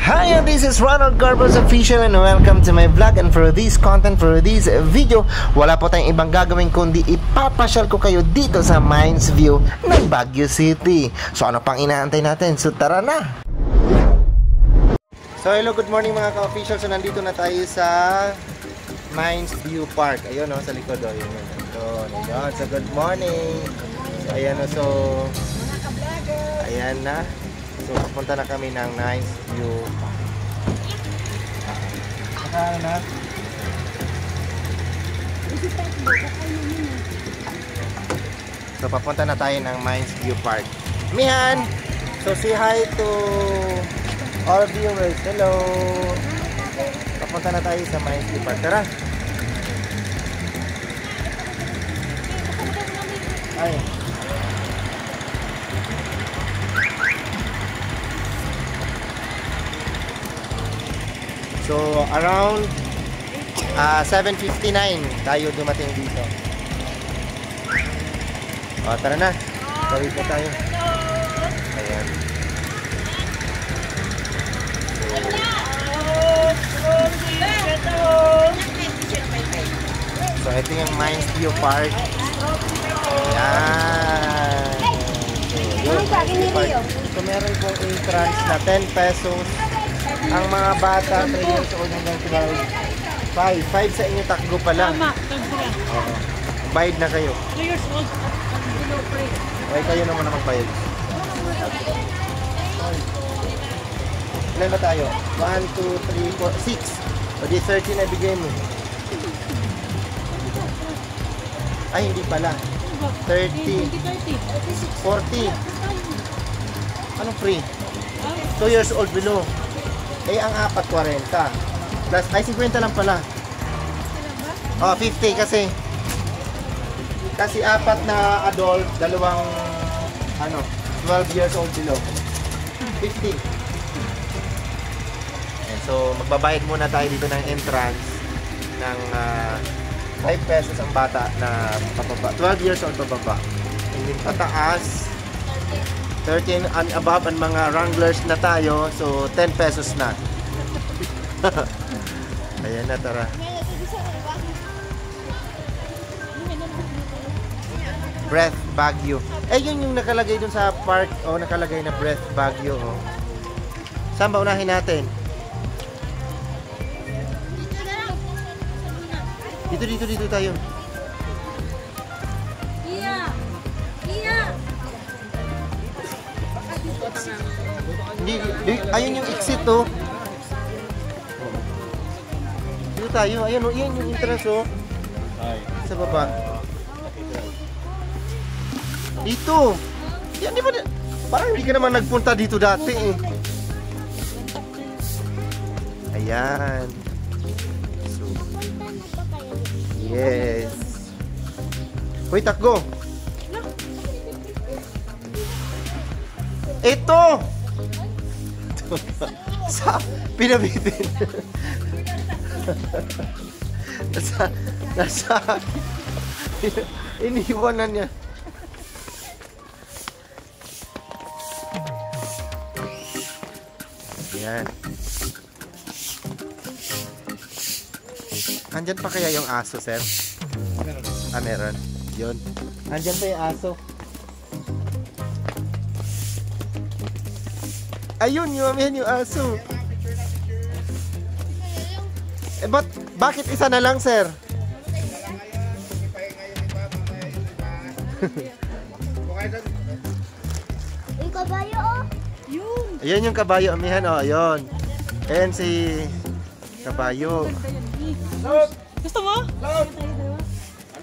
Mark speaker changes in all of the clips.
Speaker 1: Hi, this is Ronald Garbos Official and welcome to my vlog. And for this content, for this video, wala po tayong ibang gagawin kundi ipapasyal ko kayo dito sa Mines View ng Baguio City. So ano pang inaantay natin? So tara na! So hello, good morning mga ka-officials. So nandito na tayo sa Mines View Park. Ayun o, sa likod o. Ayun. So good morning. So ayan o, so ayan na. So, papunta na kami ng Mines View Park. Nakain na. So, papunta na tayo ng Mines View Park. Mihan! So, say hi to all viewers. Hello! Papunta na tayo sa Mines View Park. Tara! Ay! So, around 7:59 tayo dumating dito. O, tara na. Tawid na tayo. Ayan. So, ito yung Mines View Park. Ayan. So, meron pong entrance na 10 pesos. Ang mga bata, 3 years old hanggang 12. 5 sa inyo, takbo pa lang.
Speaker 2: Tama,
Speaker 1: bayad na kayo.
Speaker 2: 2 years old, below free.
Speaker 1: Okay, kayo naman na magbayad. Ilan ba tayo? 1, 2, 3, 4, 6. O di 13 na bigay mo. Ay, hindi pala. 30, 40. Anong free? 2 years old below. Eh, ang 4, 40. Plus, ay, 50 lang pala. Oh, 50 kasi. Kasi 4 na adult, dalawang, 12 years old below. 50. And so, magbabayad muna tayo dito ng entrance ng 5 pesos ang bata na pababa. 12 years old pababa. And then pataas, 13 and above ang mga wranglers na tayo, so 10 pesos na. Ayan na, tara. Breath Baguio. Eh, yun yung nakalagay dun sa park. O, nakalagay na Breath Baguio. O. Saan ba unahin natin? Dito tayo. Ayun yung exit to. Dito tayo. Ayun o, yun yung entrance o. Sa baba. Dito. Yan, di ba? Parang hindi ka naman nagpunta dito dati eh. Ayan. So, yes. Hoy, takgo. Ito! Sa pinabitin. nasa iniwanan niya. Ayan. Andyan pa kaya yung aso, sir? Ah, meron. Yun. Andyan pa yung aso. Ayun, yung aso. Eh, bakit isa na lang, sir?
Speaker 3: Yung kabayo, oh.
Speaker 2: Yun.
Speaker 1: Ayan yung kabayo, amihan, oh. Ayun. Ayan si kabayo.
Speaker 2: Gusto mo?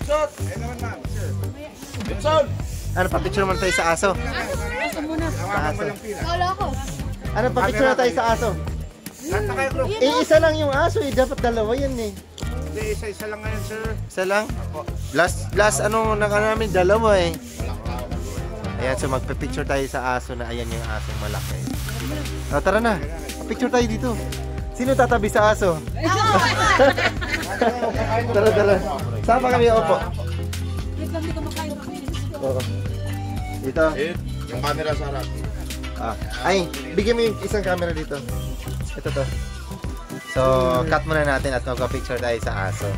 Speaker 4: Shot! Ayun naman, ma'am. Gibson!
Speaker 1: Ano, papicture mo tayo sa aso?
Speaker 2: Gusto mo na.
Speaker 1: Sa aso.
Speaker 3: Wala ko.
Speaker 1: Ano, papicture na tayo sa aso?
Speaker 4: Lahat na kayo, bro.
Speaker 1: Eh, isa lang yung aso eh. Dapat dalawa yan eh.
Speaker 4: Hindi, isa lang ngayon, sir.
Speaker 1: Isa lang? Last namin, dalawa eh. Ayan, so magpa-picture tayo sa aso na ayan yung asong malaki. O, tara na. Picture tayo dito. Sino tatabi sa aso? Tara. Saan pa kami opo?
Speaker 2: Wait lang, di ka makain.
Speaker 1: Oo. Dito.
Speaker 4: Yung camera sa harap.
Speaker 1: Ay, bigyan mo yung isang camera dito. Ito to. So, cut muna natin at magpa-picture tayo sa aso.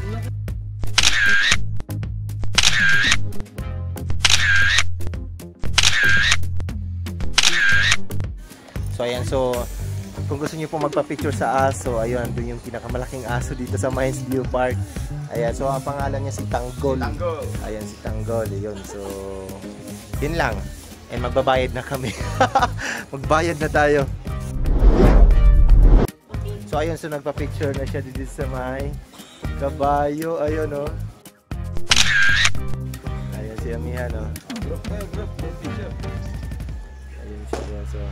Speaker 1: So, ayan. So, kung gusto niyo po magpa-picture sa aso, ayun, andun yung pinakamalaking aso dito sa Mines View Park. Ayan. So, ang pangalan niya si Tanggol.
Speaker 4: Tanggol.
Speaker 1: Ayan, si Tanggol. Ayun. So, yun lang. And magbabayad na kami. Magbayad na tayo. So ayun, so nagpa-picture na siya dito sa may kabayo. Ayun, oh. Ayun si Amihan, oh. Ayun siya, ayun. So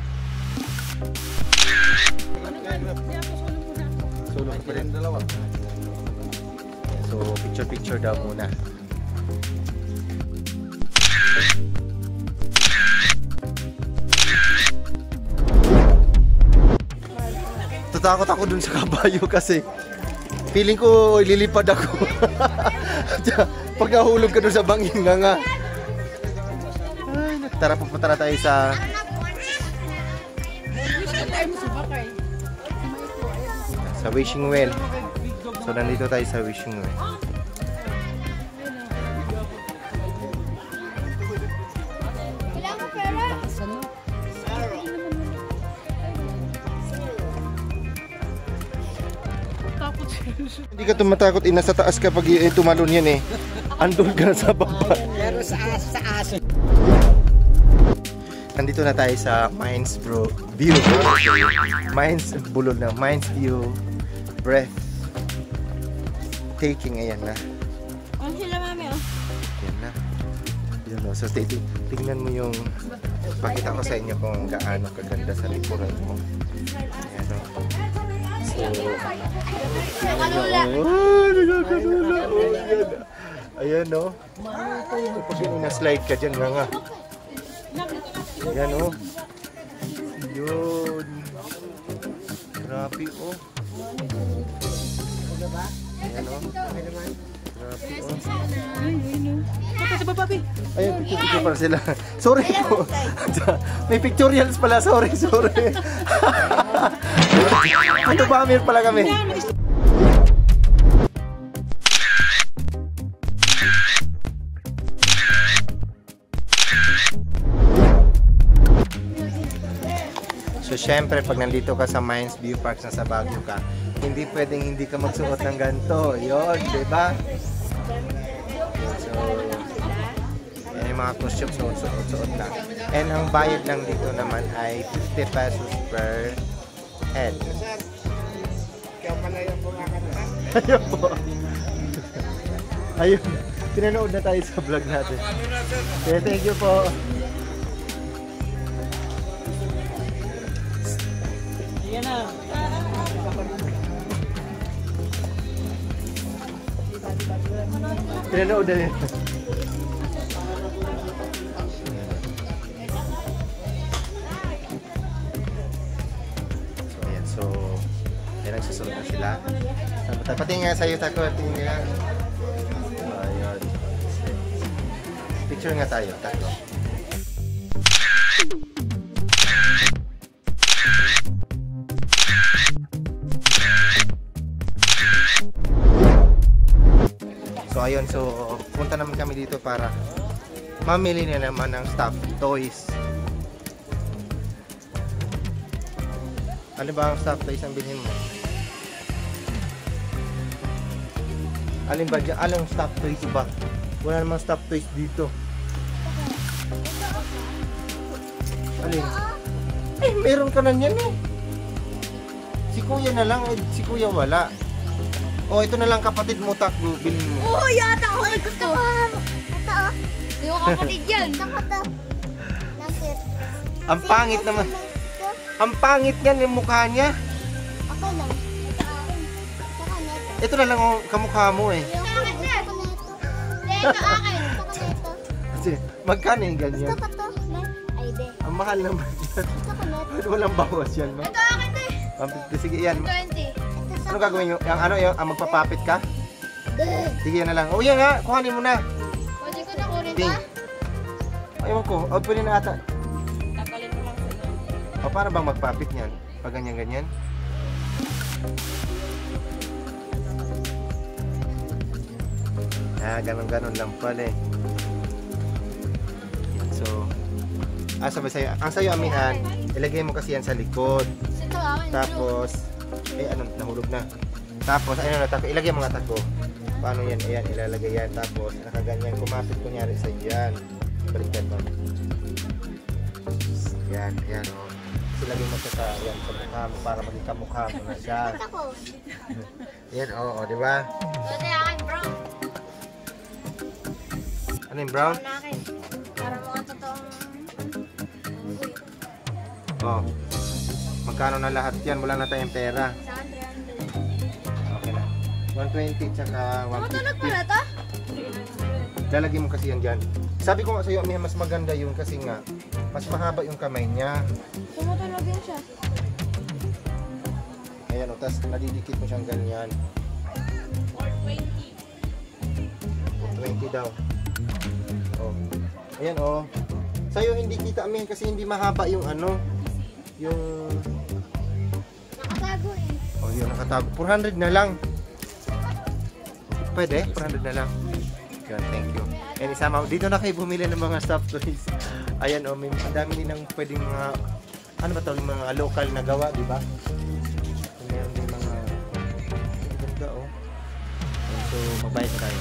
Speaker 1: solo pa rin. So picture daw muna. Tatakot ako dun sa kabayo kasi feeling ko lilipad ako. Pag nahulog ka dun sa bangin nga. Ay, tara, pupunta na tayo sa wishing well. So nandito tayo sa wishing well.
Speaker 3: Kailangan mo pera.
Speaker 1: Hindi ka tumatakot, nasa taas kapag tumalon yan eh. Andun ka na sa baba.
Speaker 2: Pero sa aso.
Speaker 1: Nandito na tayo sa Mines View. Mines Bulol na. Mines View Breath Taking. Ayan na.
Speaker 3: Ano sila, mami, oh?
Speaker 1: Ayan na. Yun, no? So tingnan mo yung, pakita ko sa inyo kung gaano kaganda sa likuran mo. Ayan, no? So
Speaker 3: Nakalula.
Speaker 1: nagkakanula. Ayan, no? Pag ina-slide ka dyan nga. Ayan, oh. Yun. Grabe, oh. Ayan, oh. Grabe, oh.
Speaker 2: Punta sa baba, Pi.
Speaker 1: Ayun, picture para sila. Sorry po. May pictorials pala. Sorry. Ito ba, Amir pala kami. So, syempre, pag nandito ka sa Mines View Park na sa Baguio ka, hindi pwedeng hindi ka magsuot ng ganito. Yun, diba? So, yan yung mga costume, suot lang. And ang bayad lang dito naman ay 50 pesos per head.
Speaker 4: Kaya pala yung bungakan na.
Speaker 1: Ayun po. Ayun, pinanood na tayo sa vlog natin. Okay, thank you po.
Speaker 2: Ayan na.
Speaker 1: Pinanood na rin. So, ayan. So, ayan, nagsusunod na sila. Pati nga sa'yo, Tako. Pati nga. Ayun. Picture nga tayo, Tako. So ayun, so punta naman kami dito para mamili na naman ng stuffed toys. Ano ba ang stuffed toys ang bilhin mo? Alin ba dyan? Alang stuffed toys ba? Wala namang stuffed toys dito. Alin? Eh, meron ka na niyan eh. Si kuya na lang, si kuya wala. Oh, ito na lang kapatid mo, Takbo, bilhin mo.
Speaker 3: Oh, yata ako. Ay, gusto ko. Ito, oh. Hindi ko kapatid yan. Ito. Nakit.
Speaker 1: Ang pangit naman. Ang pangit niyan yung mukha niya.
Speaker 3: Ako lang. Saka neto.
Speaker 1: Ito na lang ang kamukha mo eh.
Speaker 3: Gusto ko neto. Ito akin. Gusto ko neto.
Speaker 1: Kasi magkano yung ganyan?
Speaker 3: Gusto ko to. Ay, de.
Speaker 1: Ang mahal naman yan.
Speaker 3: Gusto ko neto.
Speaker 1: Walang bawas yan, ma.
Speaker 3: Ito akin, de.
Speaker 1: Sige, yan.
Speaker 3: 20.
Speaker 1: Ano gagawin nyo? Ang ano, yung magpapapit ka?
Speaker 3: De.
Speaker 1: Sige, yan na lang. Oh, yan nga. Kuhanin mo na.
Speaker 3: Pwede ko na kunin
Speaker 1: Ting.
Speaker 3: ba?
Speaker 1: Ayaw ko. Oh, pwede na ata. O, paano bang magpapit niyan? Pag ganyan-ganyan? Ganon-ganon lang pala eh. So, sabay sa'yo. Ang sa'yo, amihan, ilagay mo kasi yan sa likod.
Speaker 3: Ito akin.
Speaker 1: Tapos, nahulog na. Tapos, ilagay mo nga tako. Paano yan? Ayan, ilalagay yan. Tapos, nakaganyan. Kumapit kunyari sa yan. Baliktad mo. Yan, ayan o. Ilagay mo siya sa mukha mo para maging kamukha mo na siya.
Speaker 3: Ako.
Speaker 1: Yan, oo, di ba?
Speaker 3: Ito akin, bro.
Speaker 1: Ano yung brown?
Speaker 3: Ito akin. Para mga totoong...
Speaker 1: Oh. Magkano na lahat yan? Wala na tayong pera.
Speaker 3: Sa 300.
Speaker 1: Okay na. 120 tsaka
Speaker 3: Matulog
Speaker 1: 150.
Speaker 3: pala to?
Speaker 1: Lalagyan mo kasi yan dyan. Sabi ko nga sa'yo, Amihan, mas maganda yun kasi nga, mas mahaba yung kamay niya.
Speaker 3: Tumutulog yan siya.
Speaker 1: Ayan o, tapos nadidikit mo siyang ganyan. 20 daw. Oh. Ayan o. Sa'yo hindi kita, Amihan, kasi hindi mahaba yung ano, yung...
Speaker 3: Nakatago eh.
Speaker 1: Oh, yun, nakatago. 400 na lang. Pwede? 400 na lang. Yun, thank you. And isama, dito na kayo bumili ng mga soft toys. Ayan o, may ang dami nilang pwedeng mga, ano ba tawag, mga local na gawa, di ba? Meron din mga, ganda o. So, magbayad tayo.